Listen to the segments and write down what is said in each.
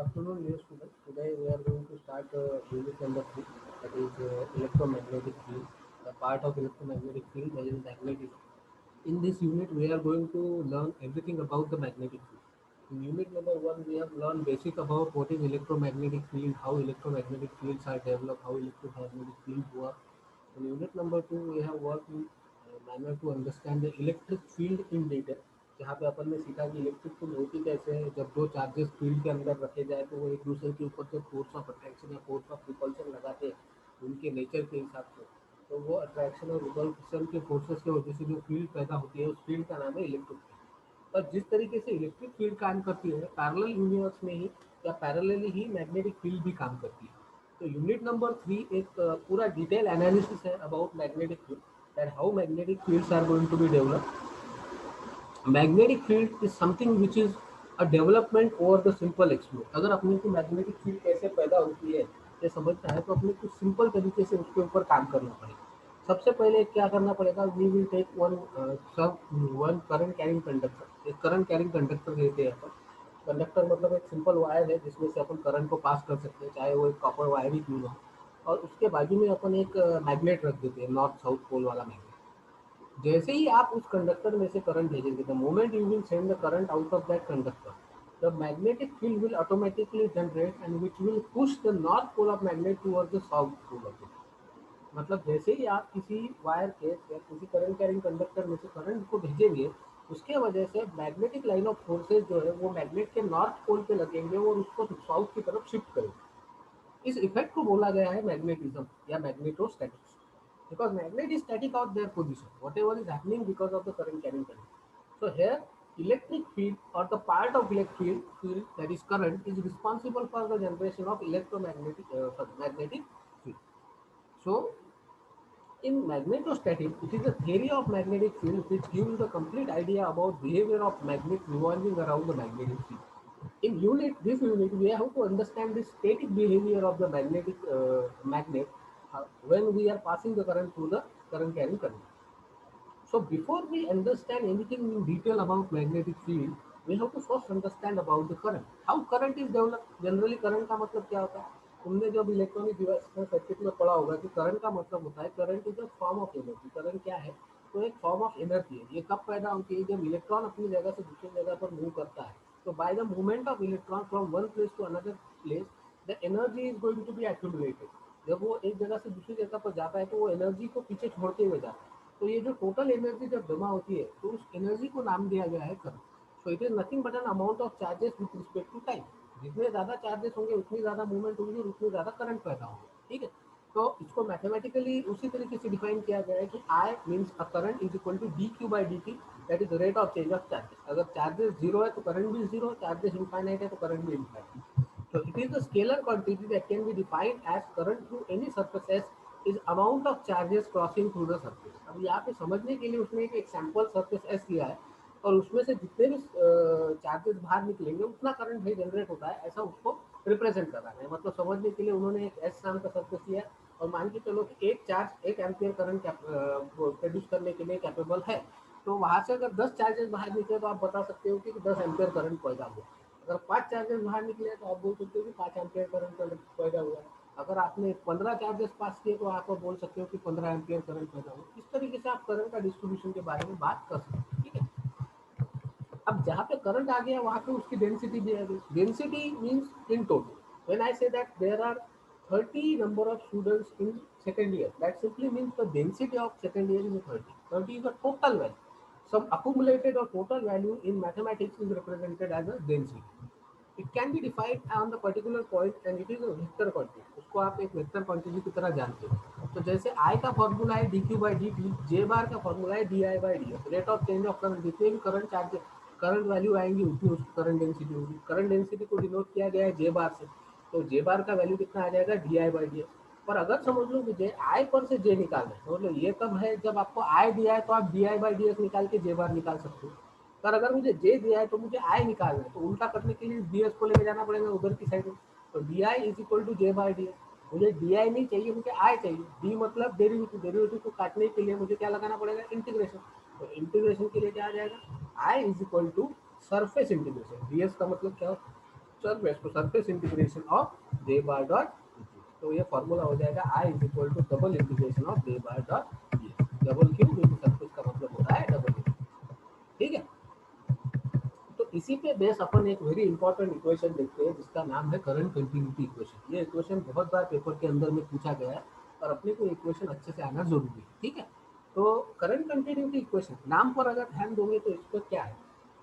afternoon, dear students. Today we are going to start unit number 3, that is electromagnetic field. The part of electromagnetic field that is magnetism. In this unit, we are going to learn everything about the magnetic field. In unit number 1, we have learned basic about what is electromagnetic field, how electromagnetic fields are developed, how electromagnetic fields work. In unit number 2, we have worked in manner to understand the electric field in detail, जहाँ पे अपन ने सीखा कि electric field होती कैसे है। जब दो चार्जेस फील्ड के अंदर रखे जाए तो वो एक दूसरे के ऊपर जब फोर्स ऑफ अट्रैक्शन या फोर्स ऑफ रिपल्शन लगाते हैं उनके नेचर के हिसाब से, तो वो अट्रैक्शन और रिपल्शन के फोर्सेस की वजह से जो फील्ड पैदा होती है उस फील्ड का नाम है इलेक्ट्रिक फील्ड। और जिस तरीके से इलेक्ट्रिक फील्ड काम करती है पैरेलल यूनिवर्स में ही या पैरेलली ही मैग्नेटिक फील्ड भी काम करती है। तो यूनिट नंबर 3 एक पूरा डिटेल एनालिसिस है about magnetic field, that how magnetic fields are going to be developed. Magnetic field is something which is a development over the simple explore. अगर अपने को मैग्नेटिक फील्ड कैसे पैदा होती है ये समझना है तो अपने को सिंपल तरीके से उसके ऊपर काम करना पड़ेगा। सबसे पहले क्या करना पड़ेगा, we will take one current carrying conductor. एक करंट कैरिंग कंडक्टर लेते हैं अपन। कंडक्टर मतलब एक सिंपल वायर है जिसमें से अपन करंट को पास कर सकते हैं, चाहे वो एक कॉपर वायर ही क्यों ना हो। और उसके बाजू में अपन एक मैग्नेट रख देते हैं, नॉर्थ साउथ पोल वाला मैग्नेट। जैसे ही आप उस कंडक्टर में से करंट भेजेंगे, the moment you will send the current out of that conductor, the magnetic field will automatically generate and which will push the north pole of magnet towards the south pole of it. मतलब जैसे ही आप किसी wire के या किसी current carrying conductor में से current को भेजेंगे, उसके वजह से मैग्नेटिक लाइन ऑफ फोर्सेज जो है वो मैग्नेट के नॉर्थ पोल पे लगेंगे और उसको साउथ की तरफ शिफ्ट करेंगे। इस इफेक्ट को बोला गया है मैग्नेटिज्म या magnetostatics, because magnet is static out their position, whatever is happening because of the current carrying current. So here electric field or the part of electric field, that is current, is responsible for the generation of electromagnetic magnetic field. So in magnetostatic, it is a theory of magnetic field which gives the complete idea about behavior of magnet revolving around the magnetic field. In this unit, we have to understand the static behavior of the magnet when we are passing the current through the current carrying current. So before we understand anything in detail about magnetic field, we have to first understand about the current. How current is developed? Generally current का मतलब क्या होता है? तुमने जब electronic device में circuit में पढ़ा होगा कि करंट का मतलब होता है, current is a form of energy. Current क्या है? तो एक फॉर्म ऑफ एनर्जी है। ये कब पैदा होती है? जब इलेक्ट्रॉन अपनी जगह से दूसरी जगह पर मूव करता है। तो by the movement of electron from one place to another place, the energy is going to be accumulated. जब वो एक जगह से दूसरी जगह पर जाता है तो वो एनर्जी को पीछे छोड़ते हुए जाता है। तो ये जो टोटल एनर्जी जब जमा होती है तो उस एनर्जी को नाम दिया गया है current. So it is nothing but an amount of charges with respect to time. जितने ज़्यादा चार्जेस होंगे उतनी ज़्यादा मूवमेंट होगी और उतनी ज़्यादा करंट पैदा होगा। ठीक है, तो इसको मैथमेटिकली उसी तरीके से डिफाइन किया गया है कि I means a current is equal to d Q by D t, that is rate of change of charges. अगर चार्जेस जीरो है तो करंट भी जीरो, चार्जेस इनफाइनाइट है तो करंट भी infinite. So it is a scalar quantity that can be defined as current through any surface S is amount of charges crossing through the surface. अब यहाँ पे समझने के लिए उसने एक एग्जाम्पल सर्फेस एस लिया है और उसमें से जितने भी चार्जेस बाहर निकलेंगे उतना करंट भी जनरेट होता है, ऐसा उसको रिप्रेजेंट कर रहा है। मतलब समझने के लिए उन्होंने एक एस नाम का सर्फेस लिया और मान के चलो कि एक चार्ज एक एम्पियर करंट प्रोड्यूस करने के लिए कैपेबल है। तो वहाँ से अगर 10 चार्जेस बाहर निकले तो आप बता सकते हो कि 10 एम्पियर करंट पैदा हुआ। अगर 5 चार्जेस बाहर निकले तो आप बोल सकते हो कि 5 एम्पियर करंट पैदा हुआ। अगर आपने 15 चार्जेस पास किए तो आप बोल सकते हो कि 15 एम्पियर करंट पैदा हुआ। इस तरीके से आप करंट का डिस्ट्रीब्यूशन के बारे में बात कर सकते हैं। ठीक है, अब जहाँ पे करंट आ गया वहाँ पे उसकी डेंसिटी भी आ गई। Density means in total, when I say that there are 30 number of students in second year, that simply means the density of second year is 30. 30 is a total value. Some accumulated or total value in mathematics is represented as a density. It can be defined on the particular point and it is a vector quantity. उसको आप एक vector quantity की तरह जानते हो। तो जैसे I का फॉर्मूला है D Q by D T, J bar का फॉर्मूला है D I by D S. Rate of change of current, जितने भी करंट चार्ज करंट वैल्यू आएंगी उतनी उसकी करंट डेंसिटी होगी। करंट डेंसिटी को डिनोट किया गया है जे बार से, तो जे बार का वैल्यू कितना आ जाएगा? D I by D S. पर अगर समझ लो कि जे आई पर से जे निकालना है, तो मतलब ये तब है जब आपको आई दिया है तो आप D I by D S निकाल के जे बार निकाल सकते हो। पर अगर मुझे जे दिया है तो मुझे आई निकालना है, तो उल्टा करने के लिए डी एस को लेके जाना पड़ेगा उधर की साइड में। तो d I is equal to J by D s. मुझे डी आई नहीं चाहिए, मुझे आई चाहिए। डी मतलब डेरिवेटिव, डेरिवेटिव को काटने के लिए मुझे क्या लगाना पड़ेगा? इंटीग्रेशन। तो इंटीग्रेशन के लिए क्या आ जाएगा? I is equal to surface integration. D S का मतलब क्या होता है? सरफेस, तो surface integration of J bar dot dt। तो ये फॉर्मूला हो जाएगा I is equal to double integration of J bar dot ds। Double क्यों, क्योंकि सरफेस का मतलब होता है डबल। ठीक है, तो इसी पे बेस अपन एक वेरी इंपॉर्टेंट इक्वेशन देखते हैं जिसका नाम है करंट कंटिन्यूटी इक्वेशन। ये इक्वेशन बहुत बार पेपर के अंदर में पूछा गया है और अपने को इक्वेशन अच्छे से आना जरूरी है। ठीक है, तो करंट कंटिन्यूटी इक्वेशन नाम पर अगर ध्यान दोगे तो इसमें क्या है,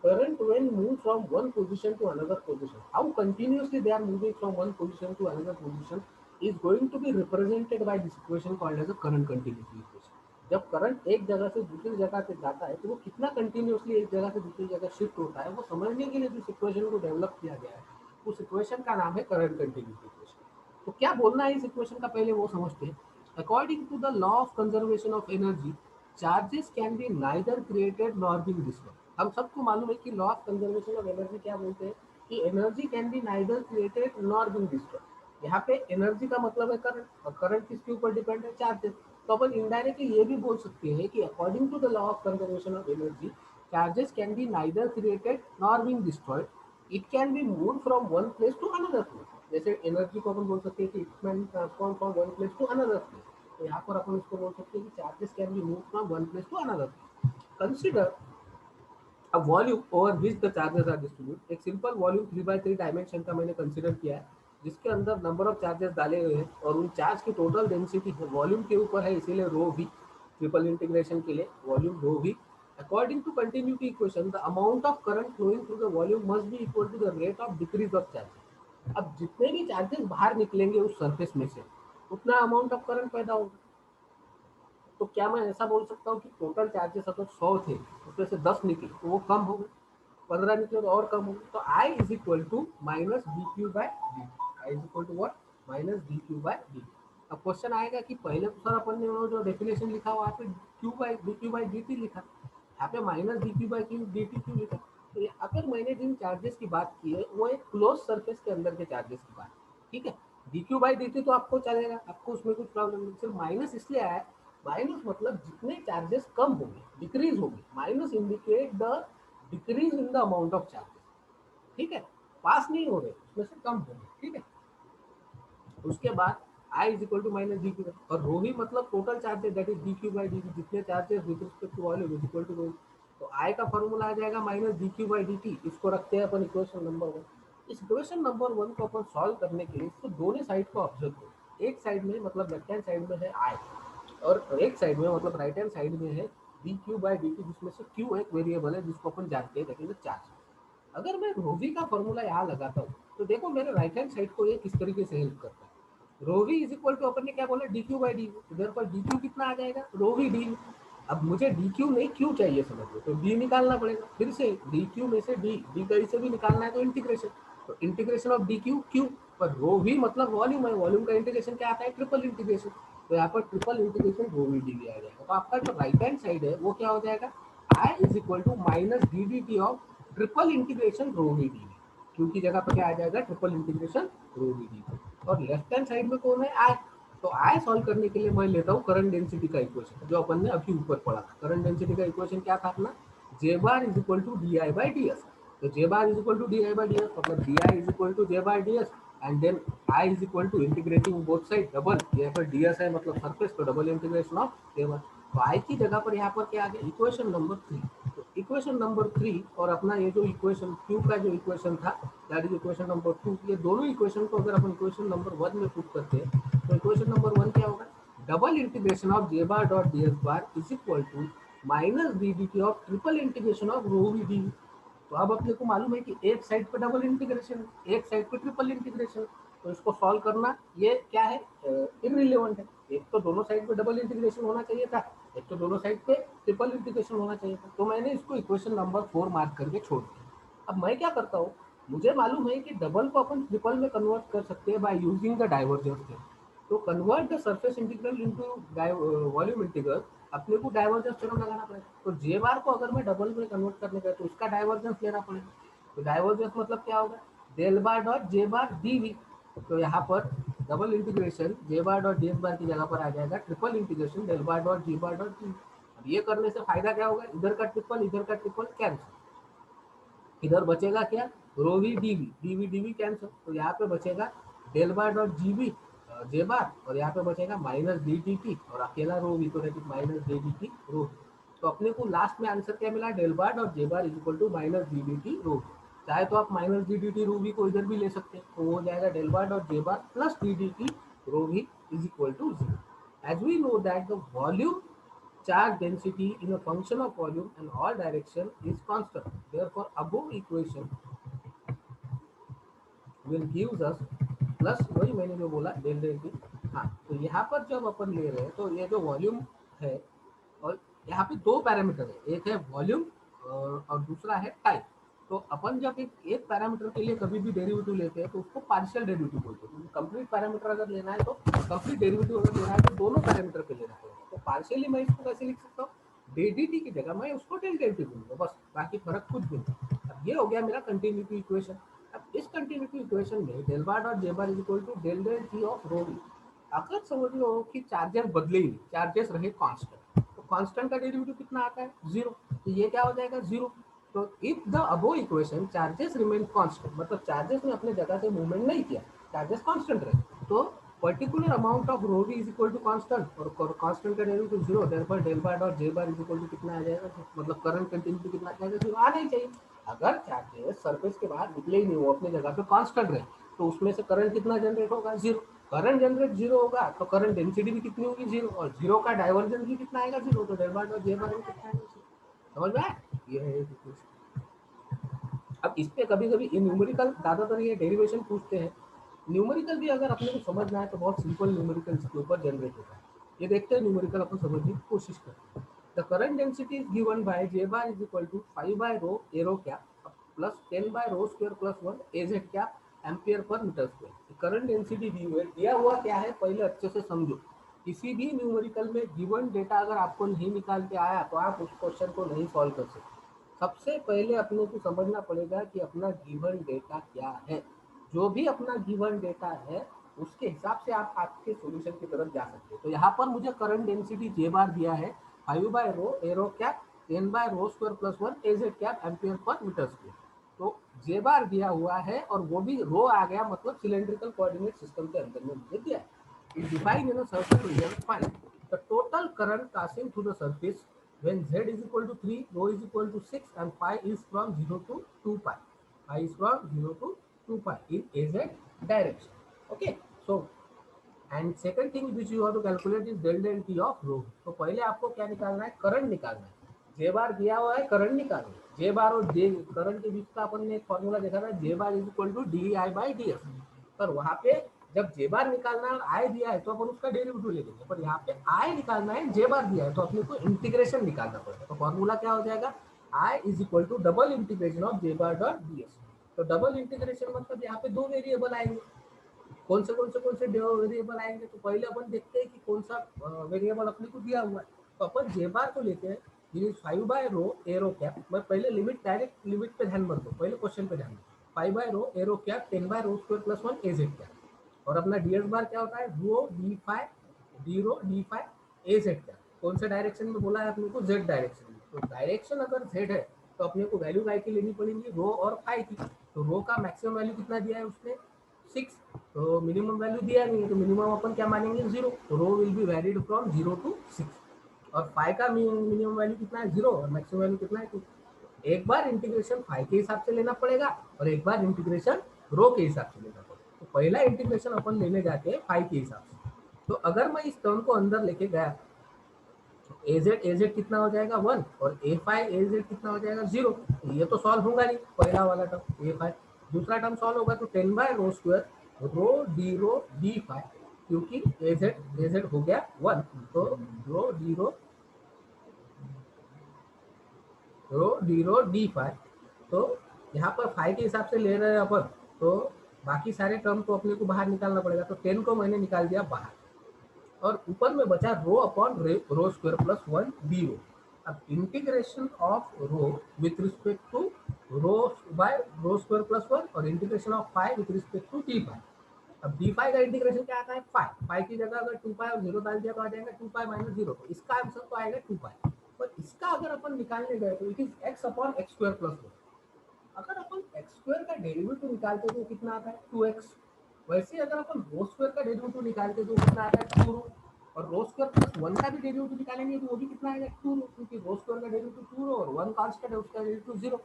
current when move from one position to another position, how continuously they are moving from one position to another position is going to be represented by this equation called as a current continuity equation। जब current एक जगह से दूसरी जगह पे जाता है तो वो कितना कंटिन्यूसली एक जगह से दूसरी जगह शिफ्ट होता है, वो समझने के लिए जिस इक्वेशन को डेवलप किया गया है उस इक्वेशन का नाम है करंट कंटिन्यूटी इक्वेशन। तो क्या बोलना है इस इक्वेशन का, पहले वो समझते हैं। According to the law of conservation of energy, charges can be neither created nor being destroyed. हम सबको मालूम है कि law of conservation of energy क्या बोलते हैं कि energy can be neither created nor being destroyed. यहाँ पे एनर्जी का मतलब है करंट, और करंट किसके ऊपर डिपेंड है, चार्जेस। तो अपन इनडायरेक्टली ये भी बोल सकते हैं कि according to the law of conservation of energy, charges can be neither created nor being destroyed, it can be move from one place to another place. जैसे एनर्जी को अपन बोल सकते हैं कि it can transform from one place to another place, तो यहाँ पर अपन इसको बोल सकते हैं कि charges can be move from one place to another place. Consider a volume over which the charges are distribute. एक सिंपल वॉल्यूम 3x3 डायमेंशन का मैंने कंसिडर किया है जिसके अंदर नंबर ऑफ चार्जेस डाले हुए हैं और उन चार्ज की टोटल डेंसिटी वॉल्यूम के ऊपर है, इसीलिए रो वी। ट्रिपल इंटीग्रेशन के लिए volume rho v. According to continuity equation, the amount of current flowing through the volume must be equal to the rate of decrease of charges. अब जितने भी charges बाहर निकलेंगे उस सरफेस में से उतना अमाउंट ऑफ करंट पैदा होगा। तो क्या मैं ऐसा बोल सकता हूँ कि टोटल चार्जेस अगर 100 थे उसमें से 10 निकले तो वो कम हो गए, 15 निकले तो और कम हो गए। तो I is equal to minus D Q by D. I is equal to what, minus D Q by D. अब क्वेश्चन आएगा कि पहले तो सर अपन ने वो जो डेफिनेशन लिखा वहाँ पे Q by D Q by D T लिखा, यहाँ पे minus D Q by Q D T Q लिखा। तो यहाँ पर मैंने जिन चार्जेस की बात की है वो एक क्लोज सरफेस के अंदर के चार्जेस की बात। ठीक है, D Q by D T तो आपको चलेगा, आपको उसमें कुछ प्रॉब्लम नहीं। सिर्फ माइनस इसलिए आया, माइनस मतलब जितने चार्जेस कम होंगे, डिक्रीज होंगे, minus indicate the decrease in the amount of charges. ठीक है, पास नहीं हो रहे उसमें से कम हो रहे। ठीक है, उसके बाद I is equal to minus D Q और रो ही मतलब total charges that is D Q by D, जितने charges with respect to volume is equal to rho. तो आई का फॉर्मूला आ जाएगा minus D Q by D T. इसको रखते हैं अपन इक्वेशन नंबर 1। इस इक्वेशन नंबर 1 को अपन सॉल्व करने के लिए इसको दोनों साइड को ऑब्जर्व करो। एक साइड में मतलब लेफ्ट हैंड साइड में है आई और एक साइड में मतलब राइट हैंड साइड में है D Q by D T, जिसमें से क्यू एक वेरिएबल है जिसको अपन जानते हैं दैट इज चार्ज। अगर मैं रोवी का फॉर्मूला यहाँ लगाता हूँ तो देखो मेरे राइट हैंड साइड को ये किस तरीके से हेल्प करता है। रोवी इज इक्वल टू अपन ने क्या बोला, डी क्यू बाई डी। इधर पर डी क्यू कितना आ जाएगा, रोवी डी। अब मुझे डी क्यू नहीं क्यू चाहिए समझ लो, तो डी निकालना पड़ेगा फिर से। डी क्यू में से डी कहीं से भी निकालना है तो इंटीग्रेशन, तो integration of d q q. पर रो वी मतलब वॉल्यूम है, वॉल्यूम का इंटीग्रेशन क्या आता है, ट्रिपल इंटीग्रेशन। तो यहाँ पर triple integration rho we d भी आ जाएगा। तो आपका जो राइट हैंड साइड है वो क्या हो जाएगा, I is equal to minus D D T of triple integration rho we D. Q की जगह पर क्या आ जाएगा, triple integration rho we D. और लेफ्ट हैंड साइड में कौन है, आई। तो आई सॉल्व करने के लिए मैं लेता हूँ करंट डेंसिटी का इक्वेशन जो अपन ने अभी ऊपर पढ़ा था। करंट डेंसिटी का इक्वेशन क्या था अपना, J bar is equal to D I by D S. तो J bar is equal to D I by D S मतलब D I is equal to J bar D S and then I is equal to integrating both side double, यहाँ पर D S है मतलब surface, तो double integration of J bar. तो I की जगह पर यहाँ पर क्या आ गया, इक्वेशन नंबर 3। तो इक्वेशन नंबर 3 और अपना ये जो इक्वेशन क्यू का जो इक्वेशन था दैट इज इक्वेशन नंबर 2, ये दोनों इक्वेशन को अगर अपन इक्वेशन नंबर 1 में पुट करते हैं तो इक्वेशन नंबर 1 क्या होगा, double integration of J bar dot D s bar is equal to minus D D T of triple integration of rho we d. तो अब अपने को मालूम है कि एक साइड पे डबल इंटीग्रेशन, एक साइड पे ट्रिपल इंटीग्रेशन। तो इसको सॉल्व करना ये क्या है, इररिलेवेंट है। एक तो दोनों साइड पे डबल इंटीग्रेशन होना चाहिए था, एक तो दोनों साइड पे ट्रिपल इंटीग्रेशन होना चाहिए था। तो मैंने इसको इक्वेशन नंबर 4 मार्क करके छोड़ दिया। अब मैं क्या करता हूँ, मुझे मालूम है कि डबल को अपन ट्रिपल में कन्वर्ट कर सकते हैं by using the divergence theorem. तो convert the surface integral into volume integral, अपने को डाइवर्जेंस थ्योरम लगाना पड़ेगा। तो जे बार को अगर मैं डबल में कन्वर्ट करने का तो उसका डाइवर्जेंस लेना पड़ेगा। तो डाइवर्जेंस मतलब क्या होगा, del bar dot J bar d v. तो यहाँ पर double integration J bar dot D s bar की जगह पर आ जाएगा triple integration del bar dot G bar dot d. अब ये करने से फायदा क्या होगा, इधर का ट्रिपल कैंसिल, इधर बचेगा क्या, rho we D V cancel, तो यहाँ पे बचेगा del bar dot G B J bar, और यहाँ पे बचेगा माइनस डी टी टी, और अकेला रो वी तो minus D T T rho. तो अपने को लास्ट में आंसर क्या मिला, del bar dot J bar is equal to minus D D T rho. चाहे तो आप minus D D T rho V को इधर भी ले सकते हैं, तो वो हो जाएगा del bar dot J bar plus d D T rho v is equal to zero. As we know that the volume charge density in a function of volume and all direction is constant. Therefore, above equation will gives us plus वही मैंने जो बोला del del T. हाँ, तो यहाँ पर जब अपन ले रहे हैं तो ये जो वॉल्यूम है, और यहाँ पे दो पैरामीटर है, एक है वॉल्यूम और दूसरा है टाइम। तो अपन जब एक पैरामीटर के लिए कभी भी डेरिवेटिव लेते हैं तो उसको पार्शियल डेरिवेटिव बोलते हैं। कंप्लीट पैरामीटर अगर लेना है तो कंप्लीट डेरिवेटिव अगर लेना है तो दोनों पैरामीटर पे लेना पड़ेगा। तो पार्शियली मैं इसको कैसे लिख सकता हूँ, डी डी टी की जगह मैं उसको डेल डेल टी बोलूँगा, बस बाकी फर्क कुछ भी नहीं। अब ये हो गया मेरा कंटिन्यूटी इक्वेशन। अब इस कंटिन्यूटी इक्वेशन में del bar dot J bar is equal to del del t of rho v. अगर समझ लो कि चार्जेस बदले ही नहीं, चार्जेस रहे कांस्टेंट, तो कांस्टेंट का डेरिवेटिव कितना आता है, जीरो। तो ये क्या हो जाएगा, जीरो। तो if the above equation charges remain constant, मतलब चार्जेस ने अपने जगह से मूवमेंट नहीं किया, चार्जेस कांस्टेंट रहे, तो particular amount of rho v is equal to constant, और कांस्टेंट का derivative zero. Therefore del bar dot J bar is equal to कितना आ जाएगा, मतलब करंट कंटिन्यूटी कितना आ जाएगा, जीरो आना ही चाहिए। अगर चार्जेस सरफेस के बाहर निकले ही नहीं, वो अपने जगह पे कांस्टेंट रहे, तो उसमें से करंट कितना जनरेट होगा, जीरो। करंट जनरेट जीरो होगा तो करंट डेंसिटी भी कितनी होगी, जीरो, और जीरो का डाइवर्जेंस भी कितना आएगा, जीरो। तो डेल बार डॉट जे बार कितना आएगा, जीरो। समझ में आया, ये है इक्वेशन। अब इस पे कभी कभी ये न्यूमेरिकल ज्यादातर ये डेरिवेशन पूछते हैं। न्यूमेरिकल भी अगर अपने को समझना है तो बहुत सिंपल न्यूमेरिकल इसके ऊपर जनरेट होता है। ये देखते हैं न्यूमेरिकल अपन समझने की कोशिश करते हैं। The current density is given by J bar is equal to 5 by rho arrow cap plus 10 by rho square plus 1 aged cap ampere per metre square. Current density दी हुई है, दिया हुआ क्या है पहले अच्छे से समझो। किसी भी न्यूमेरिकल में गिवन डेटा अगर आपको नहीं निकाल के आया तो आप उस क्वेश्चन को नहीं सॉल्व कर सकते। सबसे पहले अपने को समझना पड़ेगा कि अपना गिवन डेटा क्या है। जो भी अपना गिवन डेटा है उसके हिसाब से आप आपके सॉल्यूशन की तरफ जा सकते हैं। तो यहाँ पर मुझे करंट डेंसिटी जे बार दिया है 5 by rho arrow cap 10 by rho square plus 1 aged cap ampere per metre square. तो जे बार दिया हुआ है और वो भी रो आ गया, मतलब सिलेंड्रिकल कोऑर्डिनेट सिस्टम के अंदर में मुझे दिया है। It defined in a circle region, find the total current passing through the surface when z is equal to 3, rho is equal to 6, and pi is from 0 to 2 pi. Pi is from 0 to 2 pi in az direction. Okay, so and second thing which you have to calculate is del del t of rho. तो पहले आपको क्या निकालना है, current निकालना है। जे बार दिया हुआ है, करंट निकालना है। जे बार और जे करंट के बीच का अपन ने एक फॉर्मूला देखा था, J bar is equal to D I by D S. पर वहाँ पे जब जे बार निकालना है और आई दिया है तो अपन उसका डेरिवेटिव ले लेंगे, पर यहाँ पे आई निकालना है, जे बार दिया है तो अपने को इंटीग्रेशन निकालना पड़ेगा। तो फॉर्मूला क्या हो जाएगा, I is equal to double integration of J bar dot D S. तो डबल इंटीग्रेशन मतलब यहाँ पे दो वेरिएबल आएंगे। कौन से वेरिएबल आएंगे, तो पहले अपन देखते हैं कि कौन सा वेरिएबल अपने को दिया हुआ है। तो अपन जे बार को लेते हैं, ये 5 बाय रो एरो कैप। मैं पहले लिमिट, डायरेक्ट लिमिट पे ध्यान मत दो, पहले क्वेश्चन पे ध्यान दो। 5 by rho arrow cap 10 by rho square plus 1 aged cap. और अपना डी एस बार क्या होता है, rho D five aged cap. कौन से डायरेक्शन में बोला है अपने को, जेड डायरेक्शन में। तो डायरेक्शन अगर जेड है तो अपने को वैल्यू काय की लेनी पड़ेगी, रो और फाई की। तो रो का मैक्सिमम वैल्यू कितना दिया है उसने, 6। तो मिनिमम वैल्यू दिया नहीं है तो मिनिमम अपन क्या मानेंगे, 0। तो rho will be valid from 0 to 6। और फाइव का मिनिमम वैल्यू कितना है, 0, और मैक्सिमम वैल्यू कितना है, 2। एक बार इंटीग्रेशन फाइव के हिसाब से लेना पड़ेगा और एक बार इंटीग्रेशन रो के हिसाब से लेना पड़ेगा। तो पहला इंटीग्रेशन अपन लेने जाते हैं फाइव के हिसाब से। तो अगर मैं इस टर्म को अंदर लेके गया, एजेड कितना हो जाएगा 1, और ए फाइव एजेड कितना हो जाएगा 0। ये तो सॉल्व होगा नहीं, पहला वाला टर्म ए फाइव। दूसरा टर्म सॉल्व होगा तो 10 by rho square rho D five, क्योंकि एजेड हो गया 1। तो रो डी फाइव। तो यहाँ पर फाइव के हिसाब से ले रहे हैं अपन, तो बाकी सारे टर्म को अपने को बाहर निकालना पड़ेगा। तो 10 को मैंने निकाल दिया बाहर, और ऊपर में बचा rho upon rho square plus 1 D rho. अब integration of rho with respect to rho by rho square plus 1, और integration of five with respect to D five. अब डी फाइव का इंटीग्रेशन क्या आता है, फाइव की जगह अगर 2 पाई और 0 डाल दिया तो आ जाएगा 2 पाई माइनस 0। तो इसका आंसर तो आएगा 2 पाई। पर इसका अगर अपन निकालने गए तो it is x upon x square plus 1। अगर एक्स स्क्वायर का डेरिवेटिव निकालते तो कितना आता है 2x। वैसे अगर अपन रो स्क्वायर का डेरिवेटिव निकालते तो कितना आता है 2 रो, और रो स्क्वायर प्लस 1 का भी डेरिवेटिव निकालेंगे तो वो भी कितना आएगा 2 रो, क्योंकि रो स्क्वायर का डेरिवेटिव 2 रो और 1 कांस्टेंट है उसका डेरिवेटिव 0।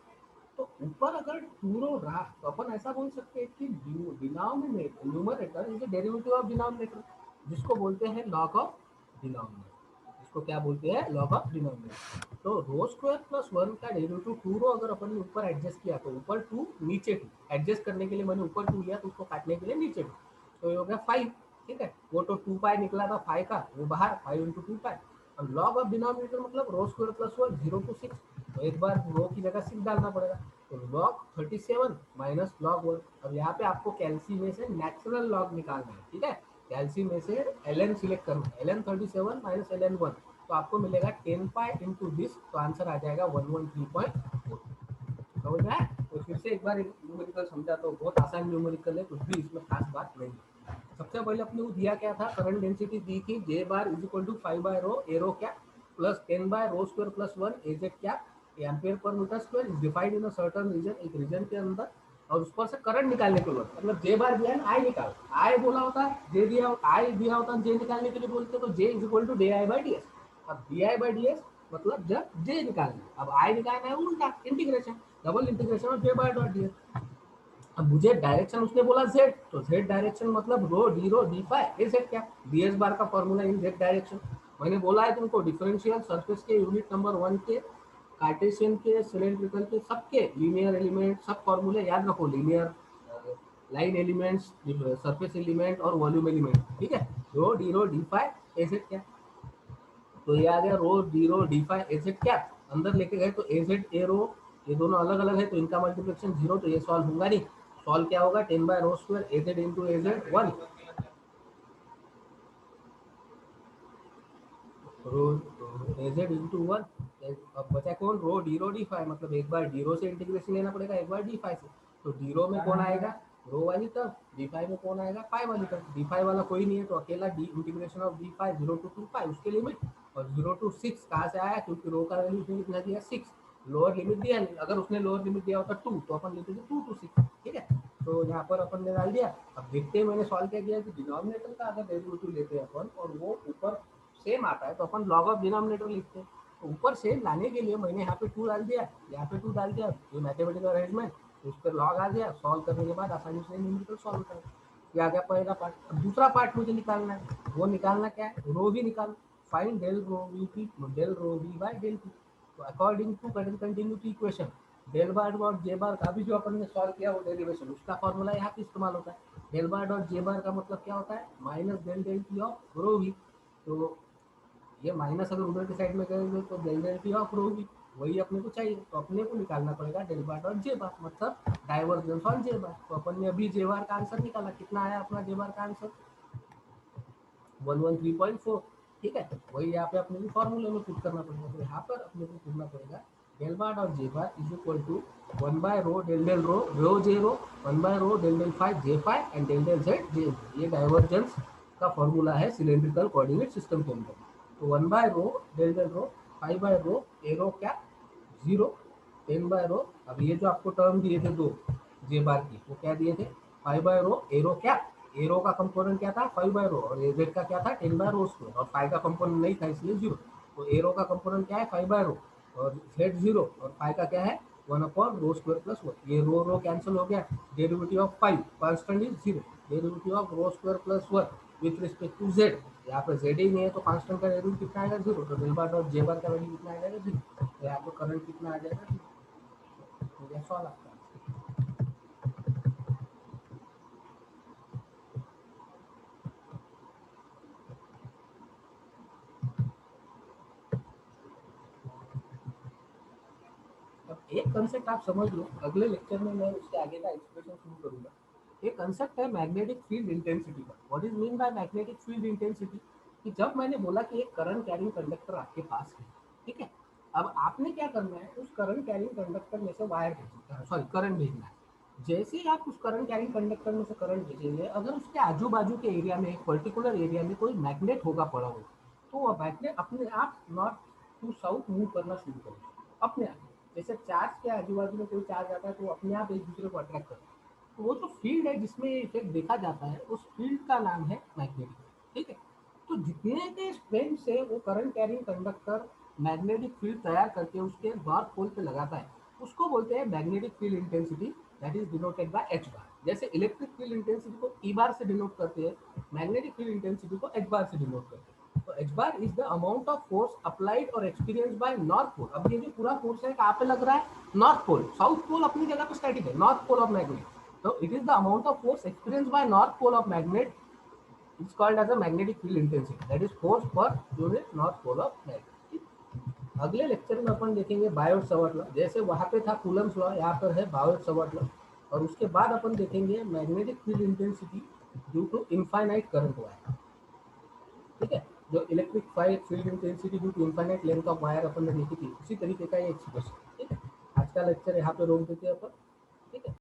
तो ऊपर अगर 2 रो रहा तो अपन ऐसा बोल सकते हैं कि denominator numerator is the derivative of denominator, जिसको बोलते हैं लॉग ऑफ डिनोमिनेटर। इसको क्या बोलते हैं लॉग ऑफ डिनोमिनेटर। तो रो स्क्वायर प्लस 1 का डेरिवेटिव 2 रो अगर अपन ने ऊपर एडजस्ट किया तो ऊपर 2 नीचे 2, एडजस्ट करने के लिए मैंने ऊपर 2 लिया तो उसको काटने के लिए नीचे 2, तो ये हो गया 5। ठीक है, वो तो 2 पाई निकला था 5 का, वो बाहर 5 इंटू 2 पाई। अब लॉग ऑफ डिनोमिनेटर मतलब रो स्क्वायर प्लस 1 0 टू 6, तो एक बार रो की जगह 6 डालना पड़ेगा, तो लॉग 37 माइनस लॉग 1। अब यहाँ पे आपको कैलसी में से नेचुरल लॉग निकालना है। ठीक है, कैलसी में से ln सिलेक्ट करना है, ln 37 माइनस ln 1, तो आपको मिलेगा 10 पाई इंटू दिस, तो आंसर आ जाएगा 113.4। समझ में आया? तो फिर से एक बार न्यूमेरिकल समझाता हूँ, बहुत आसान न्यूमेरिकल है, कुछ भी इसमें खास बात नहीं है। सबसे पहले अपने को दिया क्या था, करंट डेंसिटी दी थी J bar is equal to 5 by rho arrow क्या plus 10 by rho square plus 1 A Z क्या ampere per metre square is defined in a certain region, एक रीजन के अंदर, और उस पर से करंट निकालने के लिए मतलब जे बार दिया है आई निकाल, आई बोला होता जे दिया आई दिया होता जे निकालने के लिए बोलते तो J is equal to D I by D S. अब D I by D S मतलब जब जे निकालना, अब आई निकालना है उल्टा integration, double integration of J by dot D S. अब मुझे डायरेक्शन उसने बोला z, तो z डायरेक्शन मतलब रो डी फाई ए जेड क्या डी एस बार का फॉर्मूला इन z डायरेक्शन। मैंने बोला है तुमको डिफरेंशियल सरफेस के यूनिट नंबर 1 के, कार्टेशियन के, सिलेंड्रिकल के, सबके लीनियर एलिमेंट सब फॉर्मूले याद रखो, linear line elements, surface element और वॉल्यूम एलिमेंट। ठीक है, रो डी फाई ए जेड क्या, तो ये आ गया रो डी फाई ए जेड क्या, अंदर लेके गए तो ए जेड ए रो ये दोनों अलग अलग है तो इनका मल्टीप्लिकेशन 0, तो ये सॉल्व होगा नहीं। सॉल्व क्या होगा 10 by rho square A Z into A Z 1 row A Z into 1। अब बचा कौन रो डी फाई, मतलब एक बार डी रो से इंटीग्रेशन लेना पड़ेगा, एक बार डी फाई से। तो डी रो में कौन आएगा रो वाली टर्म, डी फाई में कौन आएगा फाई वाली टर्म। डी फाई वाला कोई नहीं है तो अकेला d integration of d phi 0 to 2 pi उसके लिमिट, और 0 टू 6 कहाँ से आया क्योंकि रो का वैल्यू उसने कितना दिया 6, लोअर लिमिट दिया नहीं, अगर उसने लोअर लिमिट दिया होता 2 तो अपन लेते थे 2 टू 6। ठीक है, तो यहाँ पर अपन ने डाल दिया। अब देखते हैं मैंने सॉल्व क्या किया कि डिनोमिनेटर का अगर डेरिवेटिव लेते हैं अपन और वो ऊपर सेम आता है तो अपन लॉग ऑफ डिनोमिनेटर लिखते हैं, तो ऊपर सेम लाने के लिए मैंने यहाँ पे 2 डाल दिया, यहाँ पे 2 डाल दिया, ये मैथमेटिकल अरेंजमेंट, उस पर लॉग आ गया, सॉल्व करने के बाद आसानी से न्यूमेरिकल सॉल्व होता है। ये आ गया पहला पार्ट। अब दूसरा पार्ट मुझे निकालना है, वो निकालना क्या है रो भी निकाल, find del rho V P del rho V by del P. तो according to continuity equation del bar dot J bar का भी जो अपन ने सॉल्व किया वो डेरिवेशन उसका फॉर्मूला यहाँ पे इस्तेमाल होता है। Del bar dot J bar का मतलब क्या होता है minus del del t of rho we, तो ये माइनस अगर उधर के साइड में करेंगे तो डेल डेल टी ऑफ रो होगी, वही अपने को चाहिए, तो अपने को निकालना पड़ेगा डेल बार डॉट जे बार मतलब डाइवर्जेंस ऑन जे बार। तो अपन ने अभी जे बार का आंसर निकाला, कितना आया अपना जे बार का आंसर 113.4। ठीक है, वही यहाँ पे अपने को फॉर्मूले में पुट करना पड़ेगा, तो यहाँ पर अपने को ढूंढना पड़ेगा del bar dot J bar is equal to 1 by rho del del rho J rho 1 by rho del del phi J phi and del del Z J. ये डाइवर्जेंस का फॉर्मूला है सिलेंड्रिकल कोऑर्डिनेट सिस्टम के अंदर। तो 1 by rho del del row 5 by रो ए रो क्या 0 10 by रो, अब ये जो आपको टर्म दिए थे दो जे बार की वो क्या दिए थे 5 बाय रो एरो क्या, एरो का कंपोनेंट क्या था 5 बाय रो और एजेड का क्या था 10 बाय रो स्क्वायर, और फाई का कंपोनेंट नहीं था इसलिए 0। तो एरो का कंपोनेंट क्या है 5 बाय रो और जेड 0 और फाई का क्या है 1 अपॉन रो स्क्वायर प्लस 1, ये रो कैंसिल हो गया, derivative of 5 constant is 0, derivative of rho square plus 1 with respect to z, यहाँ पे जेड ही नहीं है तो कांस्टेंट का डेरिवेटिव कितना आएगा 0, तो del bar dot J bar का वैल्यू कितना आ जाएगा 0, तो यहाँ पे करंट कितना आ जाएगा 0। तो ये सवाल आपका। अब एक कंसेप्ट आप समझ लो, अगले लेक्चर में मैं उसके आगे का एक्सप्रेशन शुरू करूंगा। एक कंसेप्ट है मैग्नेटिक फील्ड इंटेंसिटी का। What is mean by magnetic field intensity, कि जब मैंने बोला कि एक करंट कैरिंग कंडक्टर आपके पास है, ठीक है, अब आपने क्या करना है उस करंट कैरिंग कंडक्टर में से वायर भेजना, सॉरी करंट भेजना है। जैसे ही आप उस करंट कैरिंग कंडक्टर में से करंट भेजेंगे, अगर उसके आजू बाजू के एरिया में एक पर्टिकुलर एरिया में कोई मैग्नेट होगा पड़ा हुआ, तो वह मैग्नेट अपने आप नॉर्थ टू साउथ मूव करना शुरू करेगा अपने आप। जैसे चार्ज के आजू बाजू में कोई चार्ज आता है तो वो अपने आप एक दूसरे को अट्रैक्ट करता है। तो वो जो फील्ड है जिसमें ये इफेक्ट देखा जाता है उस फील्ड का नाम है मैग्नेटिक फील्ड। ठीक है। तो जितने के स्ट्रेंथ से वो current carrying conductor magnetic field तैयार करके उसके नॉर्थ पोल पे लगाता है उसको बोलते हैं magnetic field intensity, that is denoted by H bar. जैसे इलेक्ट्रिक फील्ड इंटेंसिटी को ई बार से डिनोट करते हैं, मैग्नेटिक फील्ड इंटेंसिटी को एच बार से डिनोट करते हैं। तो H bar is the amount of force applied और एक्सपीरियंस बाय नॉर्थ पोल। अब ये जो पूरा फोर्स है कहाँ पे लग रहा है? नॉर्थ पोल। साउथ पोल अपनी जगह पे स्टैटिक है, north pole of magnet. So it is the amount of force experienced by north pole of magnet is called as a magnetic field intensity, that is force per unit north pole of magnet। अगले lecture में अपन देखेंगे Biot सवार्ट law. जैसे वहां पे था Coulomb's law, यहाँ पर है बायोट सवार्ट लॉ। और उसके बाद अपन देखेंगे magnetic field intensity due to infinite current wire. ठीक है। जो electric field intensity due to infinite length of wire अपन ने देखी थी, उसी तरीके का ये एक्सप्रेशन। ठीक है। आज का लेक्चर यहाँ पे रोक देते हैं अपन।